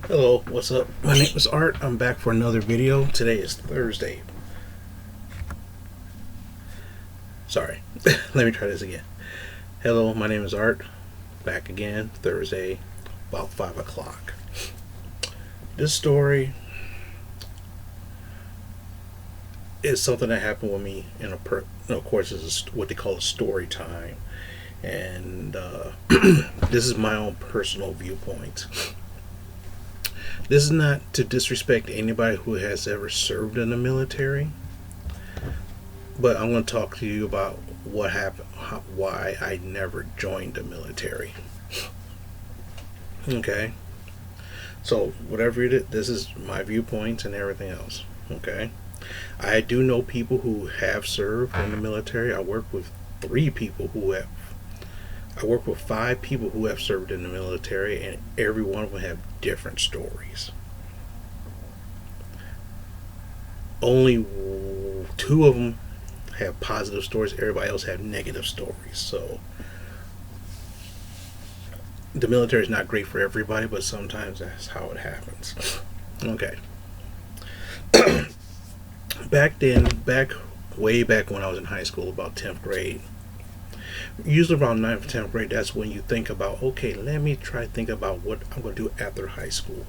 Hello, what's up? My name is Art. I'm back for another video. Today is Thursday. Sorry, let me try this again. Hello, my name is Art. Back again, Thursday, about 5 o'clock. This story is something that happened with me in a of course, this is what they call a story time. And this is my own personal viewpoint. This is not to disrespect anybody who has ever served in the military, but I'm going to talk to you about what happened, why I never joined the military. Okay? So, whatever it is, this is my viewpoints and everything else. Okay? I do know people who have served in the military. I work with 5 people who have served in the military, and every one of them have different stories. Only 2 of them have positive stories. Everybody else have negative stories. So the military is not great for everybody, but sometimes that's how it happens. Okay. Way back when I was in high school, about 10th grade, usually around 9th or 10th grade, that's when you think about, okay, let me try to think about what I'm going to do after high school.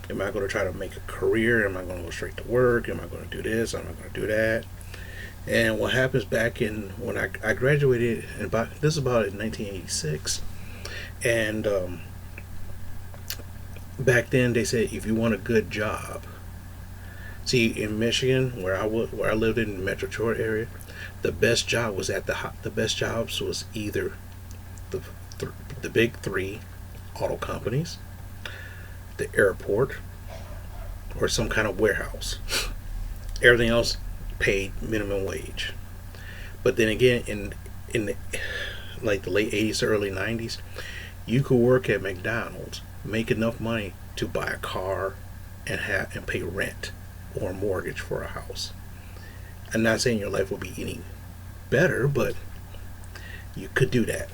Am I going to try to make a career? Am I going to go straight to work? Am I going to do this? Am I going to do that? And what happens back in when I graduated, this is about in 1986, and back then they said if you want a good job, see in Michigan where I lived in the Metro Detroit area, the best job was the best jobs was either the the big 3 auto companies, the airport, or some kind of warehouse. Everything else paid minimum wage. But then again, in the, like the late 80s, early 90s, you could work at McDonald's, make enough money to buy a car and pay rent or a mortgage for a house. I'm not saying your life will be any better, but you could do that.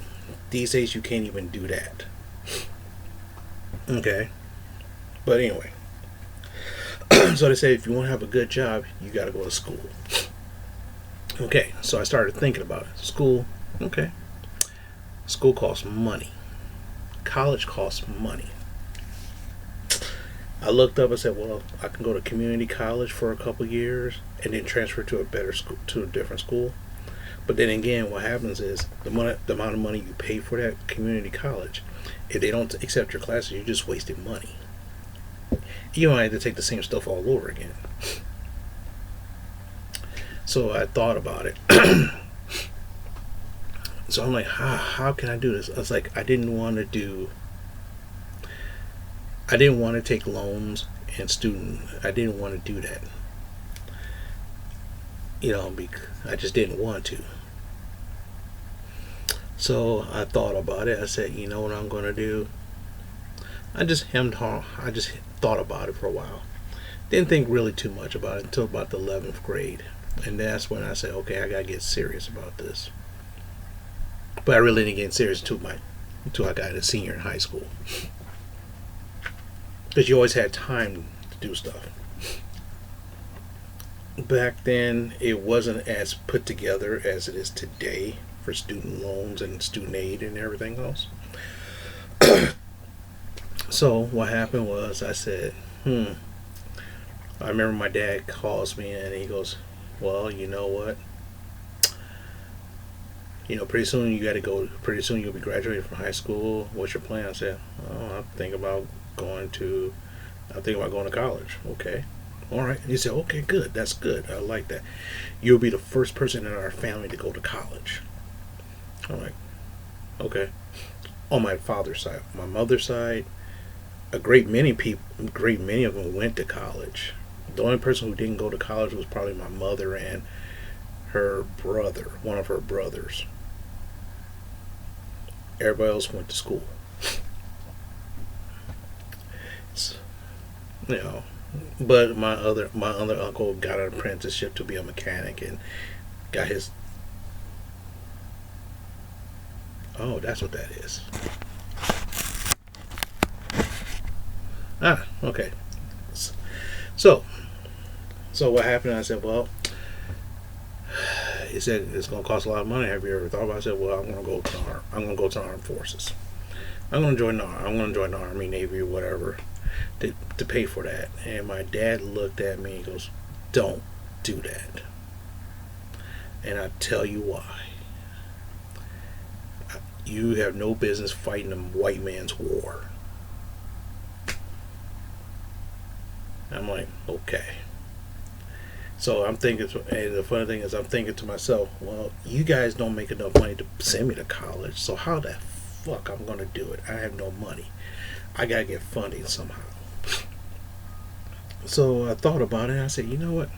These days, you can't even do that. Okay? But anyway, so they say if you want to have a good job, you got to go to school. Okay, so I started thinking about it. School, okay. School costs money. College costs money. I looked up and said, well, I can go to community college for a couple years and then transfer to a better school, to a different school. But then again, what happens is the amount of money you pay for that community college, if they don't accept your classes, you just wasted money. You don't have to take the same stuff all over again. So I thought about it. So I'm like, how can I do this? I was like, I didn't want to take loans and student. I didn't want to do that. I just didn't want to. So I thought about it. I said, you know what I'm going to do? I just thought about it for a while. Didn't think really too much about it until about the 11th grade. And that's when I said, okay, I got to get serious about this. But I really didn't get serious until I got a senior in high school. Because you always had time to do stuff. Back then, it wasn't as put together as it is today for student loans and student aid and everything else. So what happened was I said, I remember my dad calls me and he goes, well, you know what? Pretty soon you'll be graduating from high school. What's your plan? I said, oh, I'm thinking about going to college. Okay. All right. And he said, okay, good. That's good. I like that. You'll be the first person in our family to go to college. I'm like, okay. On my father's side. My mother's side, a great many of them went to college. The only person who didn't go to college was probably my mother and her brother, one of her brothers. Everybody else went to school. It's, but my other uncle got an apprenticeship to be a mechanic and got his. Oh, that's what that is. Ah, okay. So, so what happened? I said, well, he said it's going to cost a lot of money. Have you ever thought about it? I said, well, I'm going to go to I'm going to go to the armed forces. I'm going to join the I'm going to join the Army, Navy, or whatever to pay for that. And my dad looked at me and goes, don't do that. And I tell you why. You have no business fighting a white man's war. I'm like, okay. So I'm thinking, and the funny thing is, I'm thinking to myself, well, you guys don't make enough money to send me to college, so how the fuck I'm gonna do it? I have no money. I gotta get funding somehow. So I thought about it, and I said, you know what?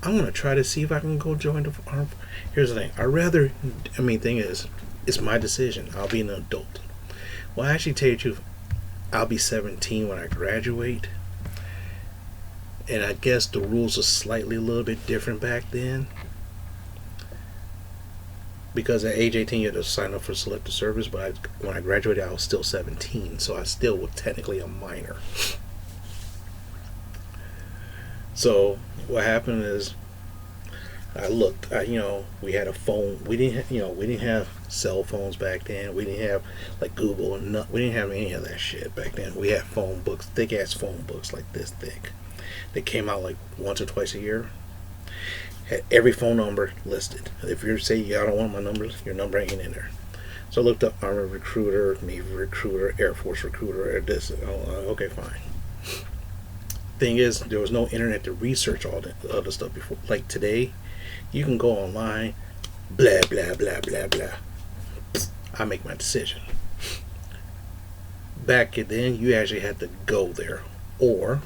I'm gonna try to see if I can go join the army. Here's the thing. Thing is, it's my decision. I'll be an adult. Well, I actually tell you the truth, I'll be 17 when I graduate. And I guess the rules are slightly a little bit different back then. Because at age 18 you had to sign up for selective service, but when I graduated I was still 17, so I still was technically a minor. So what happened is I looked. We had a phone. We didn't have cell phones back then. We didn't have like Google and we didn't have any of that shit back then. We had phone books, thick ass phone books like this thick. They came out like once or twice a year. Had every phone number listed. If you say I don't want my numbers, your number ain't in there. So I looked up Army Recruiter, Navy Recruiter, Air Force Recruiter, or this. Okay, fine. Thing is, there was no internet to research all the other stuff before. Like today, you can go online, blah blah blah blah blah. I make my decision. Back then, you actually had to go there, or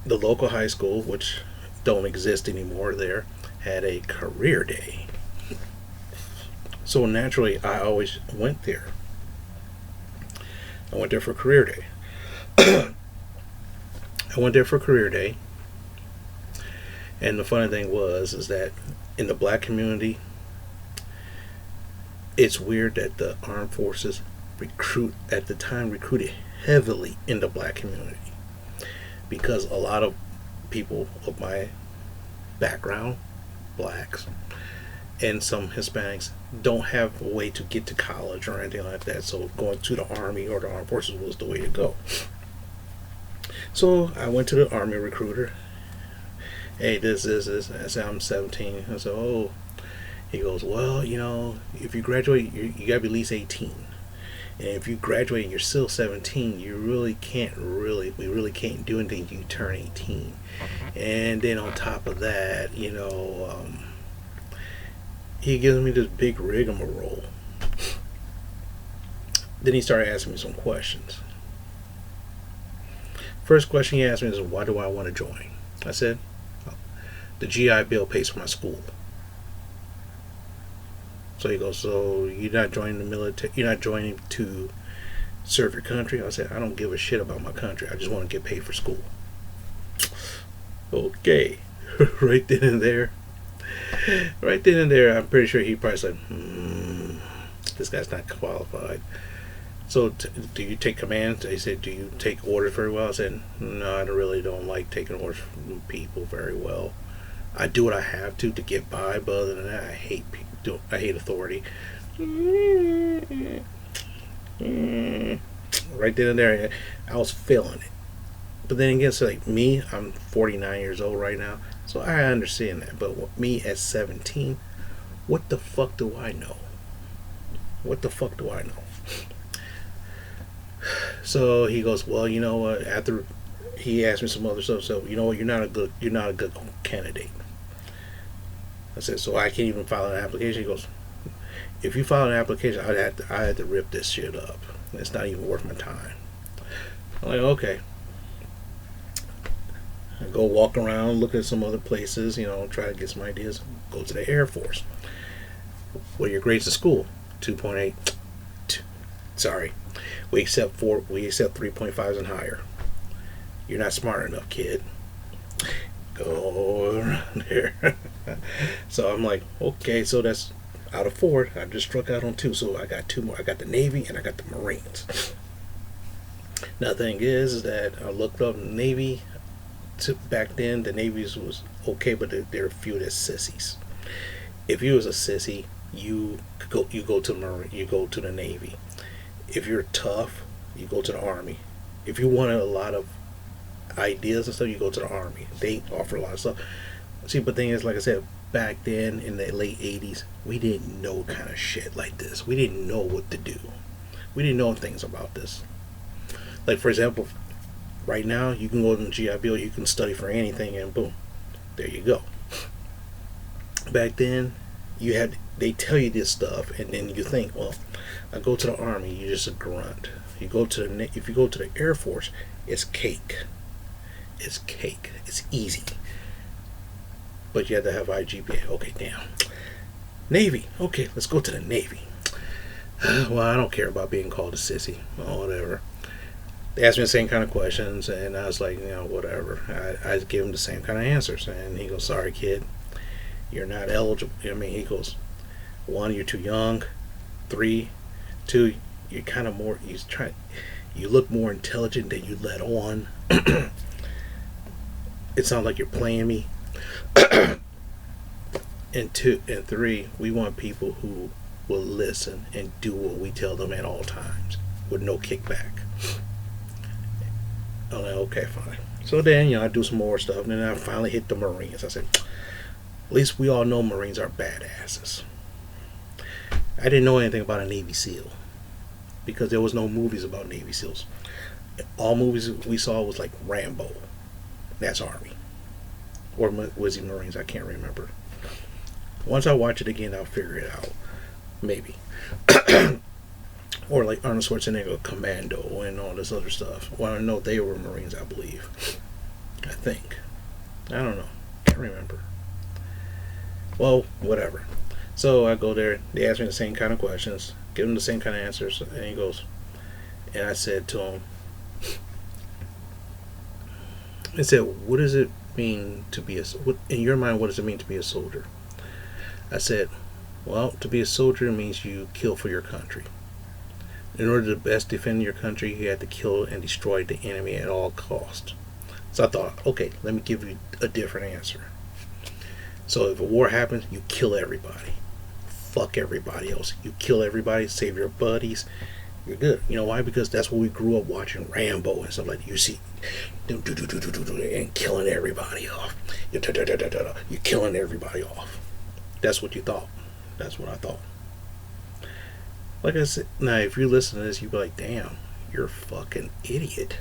the local high school, which don't exist anymore there, had a career day. So naturally, I always went there. I went there for career day. I went there for career day. And the funny thing is that in the black community, it's weird that the armed forces recruited heavily in the black community, because a lot of people of my background, blacks and some Hispanics, don't have a way to get to college or anything like that. So going to the Army or the armed forces was the way to go. So I went to the Army recruiter. Hey, this. I said, I'm 17. I said, oh. He goes, well, if you graduate, you gotta be at least 18. And if you graduate and you're still 17, we really can't do anything until you turn 18. And then on top of that, he gives me this big rigmarole. Then he started asking me some questions. First question he asked me is, why do I want to join? I said, the GI Bill pays for my school. So he goes, so you're not joining the military, you're not joining to serve your country? I said, I don't give a shit about my country. I just want to get paid for school. Okay. Right then and there, I'm pretty sure he probably said, this guy's not qualified. So do you take commands? They said, do you take orders very well? I said, no, I really don't like taking orders from people very well. I do what I have to get by, but other than that, I hate authority. Right then and there, I was feeling it. But then again, so like me, I'm 49 years old right now, so I understand that. But me at 17, what the fuck do I know? What the fuck do I know? So he goes, well, you know what? After he asked me some other stuff, so you know what? You're not a good candidate. I said, so I can't even file an application. He goes, if you file an application, I had to rip this shit up. It's not even worth my time. I'm like, okay. I go walk around, look at some other places, try to get some ideas. Go to the Air Force. What are your grades in school? 2.8. Sorry. We accept 3.5s and higher. You're not smart enough, kid. Go around there. So I'm like, okay, so Out of four, I just struck out on two, so I got two more. I got the Navy and I got the Marines. Now the thing is that I looked up Navy. Back then, the Navy's was okay, but they're viewed as sissies. If you was a sissy, you go to Marine, you go to the Navy. If you're tough, you go to the Army. If you wanted a lot of ideas and stuff, you go to the Army. They offer a lot of stuff. See, but the thing is, like I said, back then in the late '80s, we didn't know kind of shit like this. We didn't know what to do. We didn't know things about this. Like for example, right now you can go to the GI Bill, you can study for anything, and boom, there you go. Back then, they tell you this stuff, and then you think, well, I go to the Army, you're just a grunt. If you go to the Air Force, it's cake. It's cake. It's easy. But you have to have IGPA. Okay, damn. Navy. Okay, let's go to the Navy. Well, I don't care about being called a sissy or whatever. They asked me the same kind of questions, and I was like, whatever. I gave him the same kind of answers, and he goes, sorry, kid, you're not eligible. He goes, 1, you're too young. 3, 2, you're kind of more. You look more intelligent than you let on. It sounds like you're playing me. And 2 and 3, we want people who will listen and do what we tell them at all times with no kickback. I'm like, okay, fine. So then, I do some more stuff, and then I finally hit the Marines. I said, at least we all know Marines are badasses. I didn't know anything about a Navy SEAL because there was no movies about Navy SEALs. All movies we saw was like Rambo. That's Army. Or was he Marines? I can't remember. Once I watch it again, I'll figure it out. Maybe. Or like Arnold Schwarzenegger, Commando, and all this other stuff. Well, I know they were Marines, I believe. I think. I don't know. Can't remember. Well, whatever. So I go there. They ask me the same kind of questions. Give them the same kind of answers. And he goes, and I said to him, I said, what does it mean to be in your mind, what does it mean to be a soldier? I said, well, to be a soldier means you kill for your country. In order to best defend your country, you have to kill and destroy the enemy at all costs. So I thought, okay, let me give you a different answer. So if a war happens, you kill everybody. Fuck everybody else. You kill everybody, save your buddies. You're good. You know why? Because that's what we grew up watching, Rambo and stuff like that. You see, and killing everybody off. You're killing everybody off. That's what you thought. That's what I thought. Like I said, now if you listen to this, you'd be like, damn, you're a fucking idiot.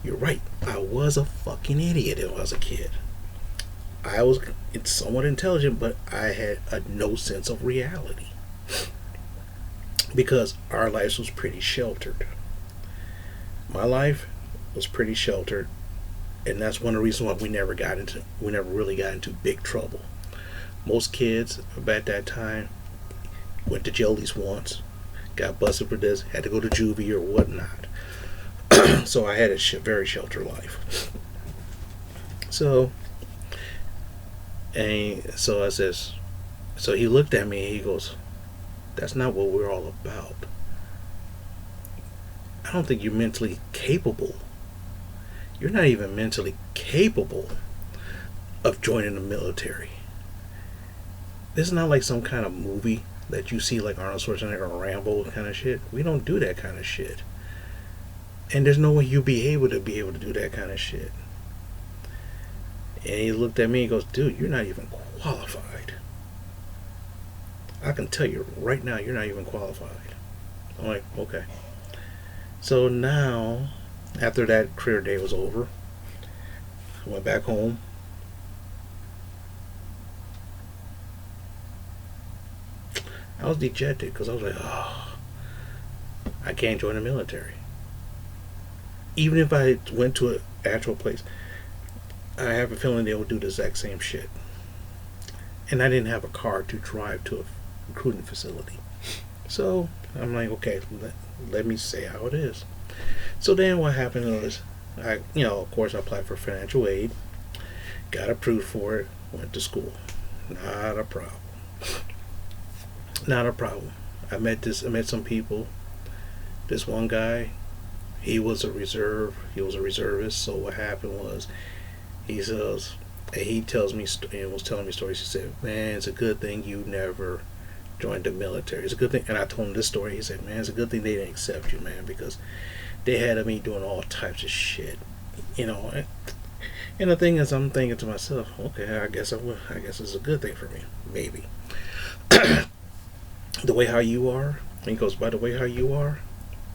You're right. I was a fucking idiot when I was a kid. It's somewhat intelligent, but I had no sense of reality. Because our lives was pretty sheltered. My life was pretty sheltered, and that's one of the reasons why we never really got into big trouble. Most kids at that time went to jail at least once, got busted for this, had to go to juvie or whatnot. So I had a very sheltered life. So I says, so he looked at me and he goes, that's not what we're all about. I don't think you're mentally capable. You're not even mentally capable of joining the military. This is not like some kind of movie that you see like Arnold Schwarzenegger or Rambo kind of shit. We don't do that kind of shit. And there's no way you'll be able to do that kind of shit. And he looked at me and goes, dude, you're not even qualified. I can tell you right now, you're not even qualified. I'm like, okay. So now, after that career day was over, I went back home. I was dejected because I was like, oh, I can't join the military. Even if I went to an actual place, I have a feeling they would do the exact same shit. And I didn't have a car to drive to a recruiting facility. So I'm like, okay, let me say how it is. So then what happened was, of course I applied for financial aid, got approved for it, went to school. Not a problem. Not a problem. I met some people. This one guy, he was a reserve. He was a reservist. So what happened was, he says, and he tells me and was telling me stories. He said, "Man, it's a good thing you never joined the military. It's a good thing." And I told him this story. He said, "Man, it's a good thing they didn't accept you, man, because they had me doing all types of shit, you know." And the thing is, I'm thinking to myself, okay, I guess I will. I guess it's a good thing for me, maybe. The way how you are, and he goes, by the way how you are,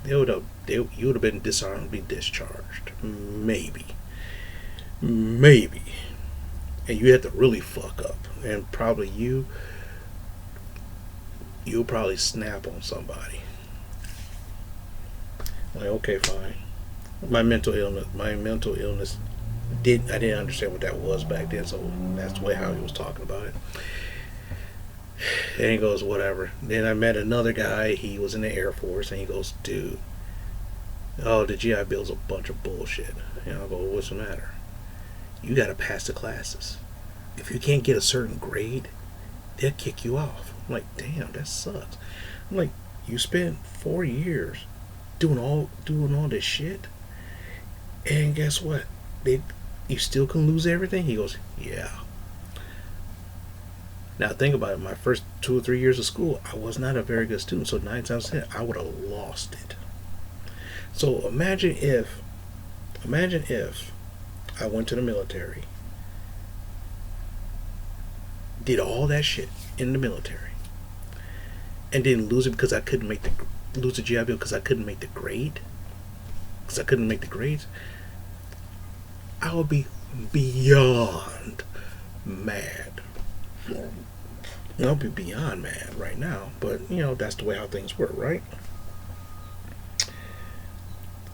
you would have been dishonorably discharged, maybe, maybe, and you had to really fuck up, and probably you'll probably snap on somebody. Like, okay, fine. My mental illness I didn't understand what that was back then, so that's the way how he was talking about it. And he goes, whatever. Then I met another guy. He was in the Air Force, and he goes, dude, oh, the GI Bill's a bunch of bullshit. And I go, what's the matter? You got to pass the classes. If you can't get a certain grade, they'll kick you off. I'm like, damn, that sucks. I'm like, you spent 4 years doing all this shit, and guess what? You still can lose everything. He goes, yeah. Now think about it. My first 2 or 3 years of school, I was not a very good student. So 9 times 10, I would have lost it. So imagine if I went to the military, did all that shit in the military, and didn't lose it because I couldn't lose the GI Bill because I couldn't make the grade. Because I couldn't make the grades. I would be beyond mad. I'll be beyond mad right now, but that's the way how things work, right?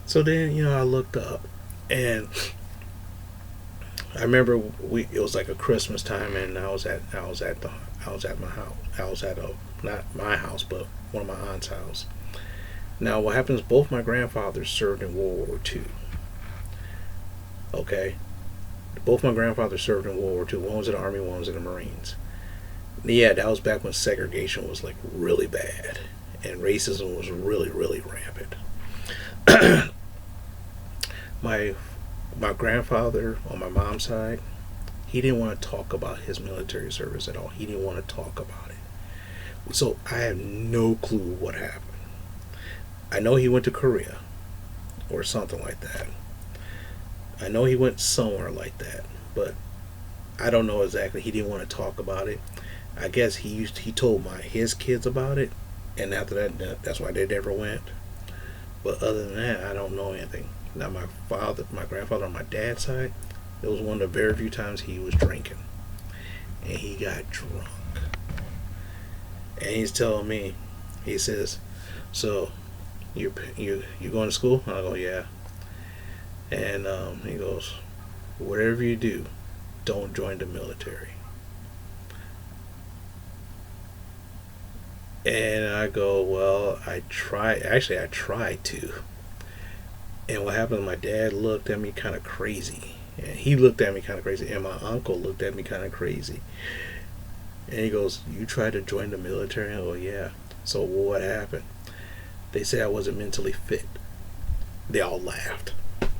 So then I looked up, and I remember it was like a Christmas time, and I was at my house. I was at not my house, but one of my aunt's house. Now what happens? Both my grandfathers served in World War II. Okay, both my grandfathers served in World War II. One was in the Army, one was in the Marines. Yeah, that was back when segregation was like really bad, and racism was really, really rampant. my grandfather on my mom's side, he didn't want to talk about his military service at all. He didn't want to talk about it. So I have no clue what happened. I know he went to Korea or something like that. I know he went somewhere like that, but I don't know exactly. He didn't want to talk about it. I guess he told his kids about it, and after that's why they never went. But other than that, I don't know anything. Now my grandfather on my dad's side, it was one of the very few times he was drinking, and he got drunk, and he's telling me, he says, "So, you going to school?" I go, "Yeah." And he goes, "Whatever you do, don't join the military." And I go, "Well, I tried to." And what happened, my dad looked at me kind of crazy. And he looked at me kind of crazy. And my uncle looked at me kind of crazy. And he goes, "You tried to join the military?" I go, "Yeah." So what happened? They said I wasn't mentally fit. They all laughed.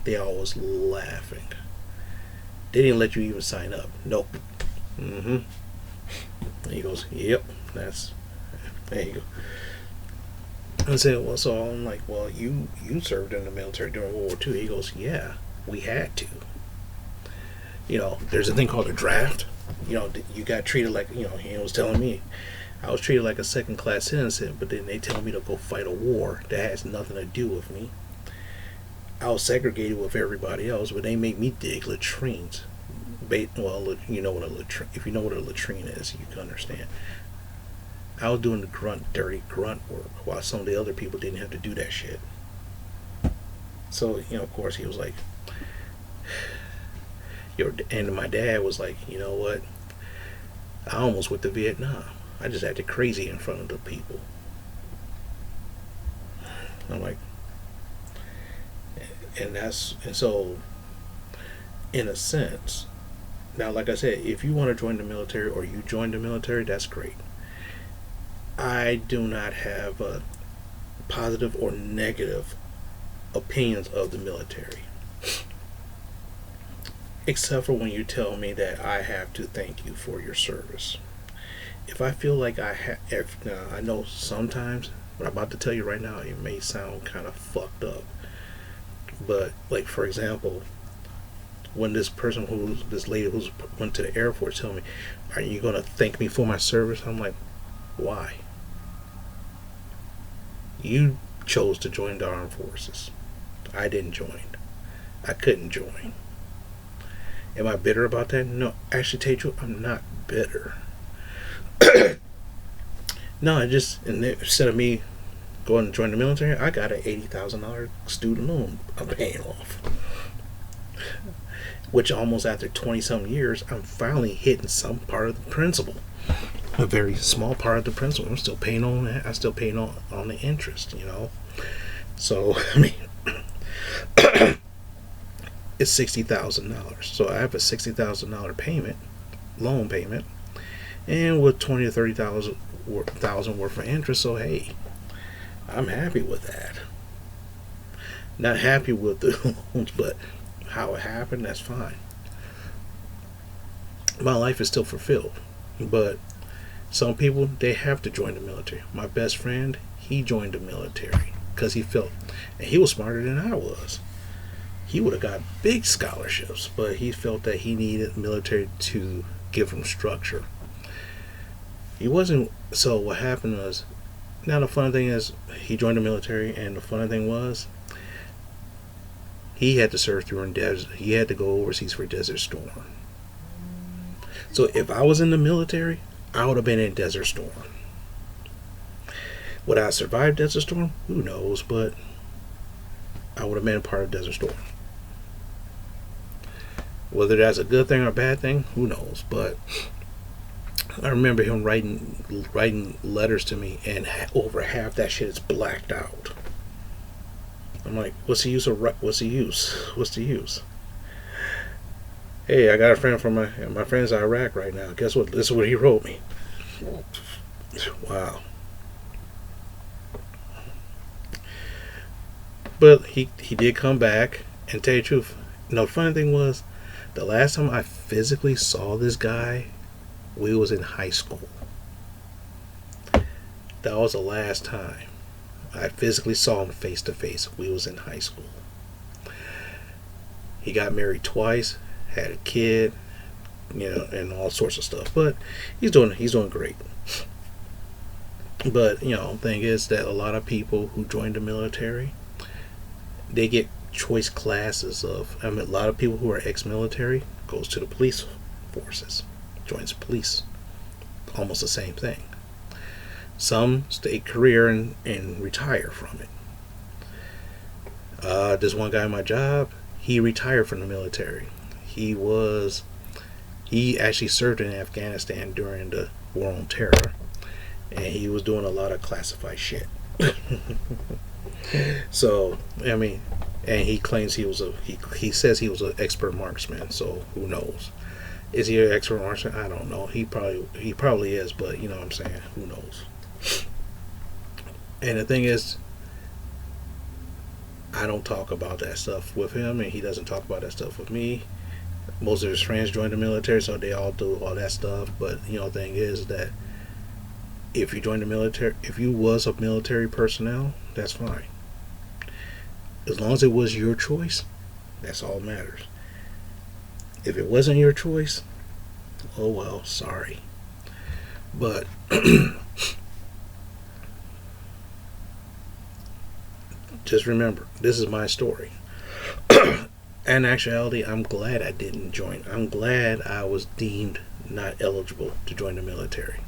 They all was laughing. They didn't let you even sign up. Nope. Mm-hmm. And he goes, "Yep, that's..." There you go. I said, "Well," so I'm like, "Well, you served in the military during World War II." He goes, "Yeah, we had to. There's a thing called a draft. You got treated like, he was telling me, I was treated like a second class citizen, but then they tell me to go fight a war that has nothing to do with me. I was segregated with everybody else, but they made me dig latrines. Well, you know what a latrine, if you know what a latrine is, you can understand. I was doing the dirty grunt work, while some of the other people didn't have to do that shit." So, of course, he was like, and my dad was like, "You know what? I almost went to Vietnam. I just acted crazy in front of the people." I'm like, and so, in a sense, now, like I said, if you want to join the military or you join the military, that's great. I do not have positive or negative opinions of the military, except for when you tell me that I have to thank you for your service. If I feel like I have, now I know sometimes what I'm about to tell you right now, it may sound kind of fucked up, but like for example, when this lady who's went to the Air Force tell me, "Are you gonna thank me for my service?" I'm like, why? You chose to join the armed forces. I didn't join. I couldn't join. Am I bitter about that? No. Actually, tell you the truth, I'm not bitter. No, I just instead of me going to join the military, I got an $80,000 student loan I'm paying off. Which almost after 20 some years, I'm finally hitting some part of the principal. A very small part of the principal. I'm still paying on that. I'm still paying on the interest, you know. So I mean, it's $60,000. So I have a $60,000 payment, loan payment, and with 20 to 30,000 worth of interest. So hey, I'm happy with that. Not happy with the loans, but how it happened, that's fine. My life is still fulfilled, but some people, they have to join the military. My best friend, he joined the military because he felt, and he was smarter than I was. He would have got big scholarships, but he felt that he needed the military to give him structure. He wasn't. So what happened was, now the funny thing is, he joined the military, and the funny thing was, he had to serve through in desert. He had to go overseas for Desert Storm. So if I was in the military, I would have been in Desert Storm. Would I survive Desert Storm? Who knows, but I would have been part of Desert Storm. Whether that's a good thing or a bad thing, who knows? But I remember him writing letters to me, and over half that shit is blacked out. I'm like, what's the use? What's the use? Hey, I got a friend from my friend's in Iraq right now. Guess what? This is what he wrote me. Wow. But he did come back, and tell you the truth. The funny thing was, the last time I physically saw this guy, we was in high school. That was the last time I physically saw him face to face. We was in high school. He got married twice, had a kid, and all sorts of stuff. But he's doing great. But the thing is that a lot of people who join the military, they get choice classes of. A lot of people who are ex-military goes to the police forces, joins the police. Almost the same thing. Some stay career and retire from it. This one guy in my job, he retired from the military. He actually served in Afghanistan during the War on Terror, and he was doing a lot of classified shit. So I mean, and he claims he says he was an expert marksman. So who knows? Is he an expert marksman? I don't know. He probably is, but you know what I'm saying? Who knows? And the thing is, I don't talk about that stuff with him, and he doesn't talk about that stuff with me. Most of his friends joined the military, so they all do all that stuff. But the thing is that if you join the military, if you was a military personnel, that's fine. As long as it was your choice, that's all that matters. If it wasn't your choice, oh well, sorry. But just remember, this is my story. In actuality, I'm glad I didn't join. I'm glad I was deemed not eligible to join the military.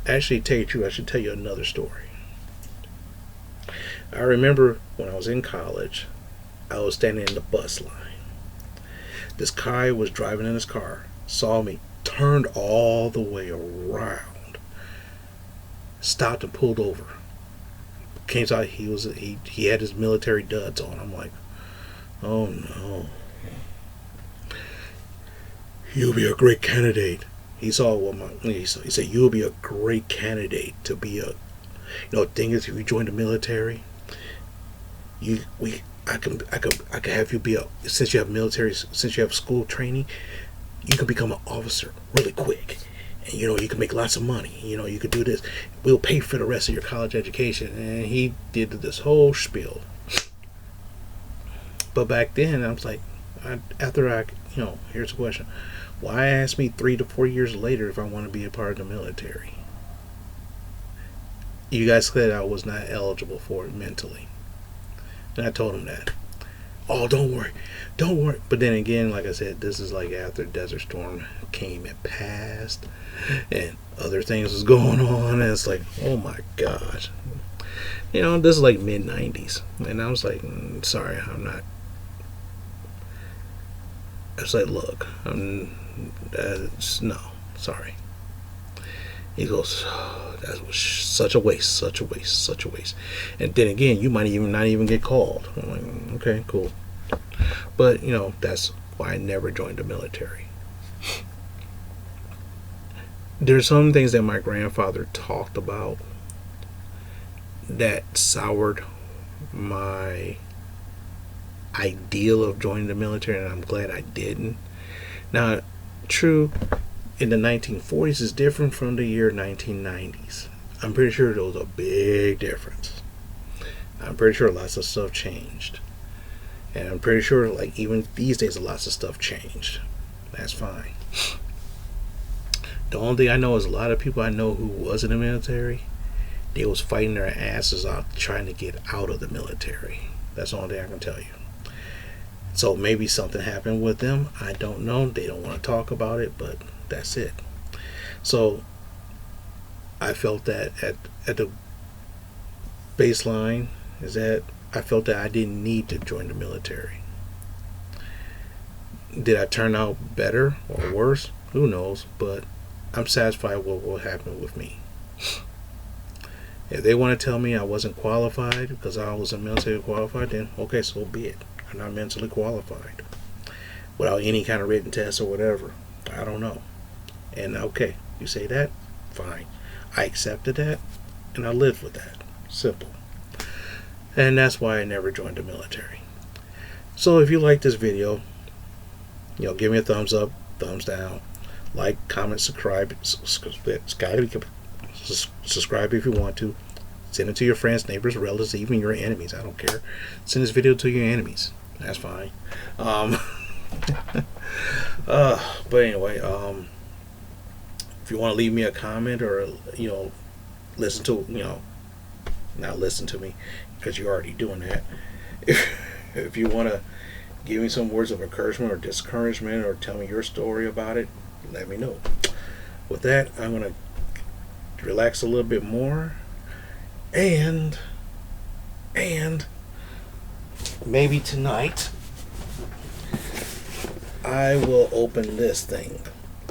Actually, tell you the truth, I should tell you another story. I remember when I was in college, I was standing in the bus line. This guy was driving in his car, saw me, turned all the way around, stopped and pulled over. Came out, he had his military duds on. I'm like, oh no. You'll be a great candidate He saw what he said, you'll be a great candidate to be a. The thing is, if you join the military, I can have you be a, since you have military, since you have school training, you can become an officer really quick. And you can make lots of money. You could do this. We'll pay for the rest of your college education. And he did this whole spiel. But back then, I was like, here's the question. Why ask me 3 to 4 years later if I want to be a part of the military? You guys said I was not eligible for it mentally. And I told him that. Oh, don't worry. But then again, like I said, this is like after Desert Storm came and passed and other things was going on. And it's like, oh my gosh. This is like mid-90s. And I was like, sorry, I'm not. I was like, look, no, sorry. He goes, oh, that was such a waste. And then again, you might even not even get called. I'm like, okay, cool. But, that's why I never joined the military. There's some things that my grandfather talked about that soured my ideal of joining the military, and I'm glad I didn't. Now, true, in the 1940s is different from the year 1990s. I'm pretty sure there was a big difference. I'm pretty sure lots of stuff changed. And I'm pretty sure, like, even these days, lots of stuff changed. That's fine. The only thing I know is a lot of people I know who was in the military, they was fighting their asses off trying to get out of the military. That's the only thing I can tell you. So maybe something happened with them. I don't know. They don't want to talk about it, but that's it. So I felt that at the baseline is that I felt that I didn't need to join the military. Did I turn out better or worse? Who knows? But I'm satisfied with what happened with me. If they want to tell me I wasn't qualified because I was a military qualified, then okay, so be it. I'm not mentally qualified without any kind of written test or whatever. I don't know. And okay, you say that, fine. I accepted that, and I lived with that. Simple. And that's why I never joined the military. So if you like this video, give me a thumbs up, thumbs down, like, comment, subscribe. Subscribe if you want to. Send it to your friends, neighbors, relatives, even your enemies. I don't care. Send this video to your enemies. That's fine. But anyway, if you want to leave me a comment or listen to not listen to me because you're already doing that. If you want to give me some words of encouragement or discouragement or tell me your story about it, let me know. With that, I'm gonna relax a little bit more, and maybe tonight I will open this thing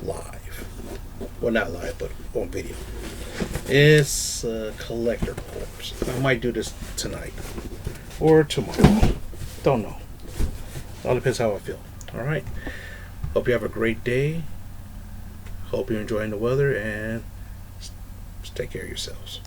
live. Well, not live, but on video. It's a collector corpse. I might do this tonight or tomorrow. Don't know. All depends how I feel. Alright. Hope you have a great day. Hope you're enjoying the weather, and take care of yourselves.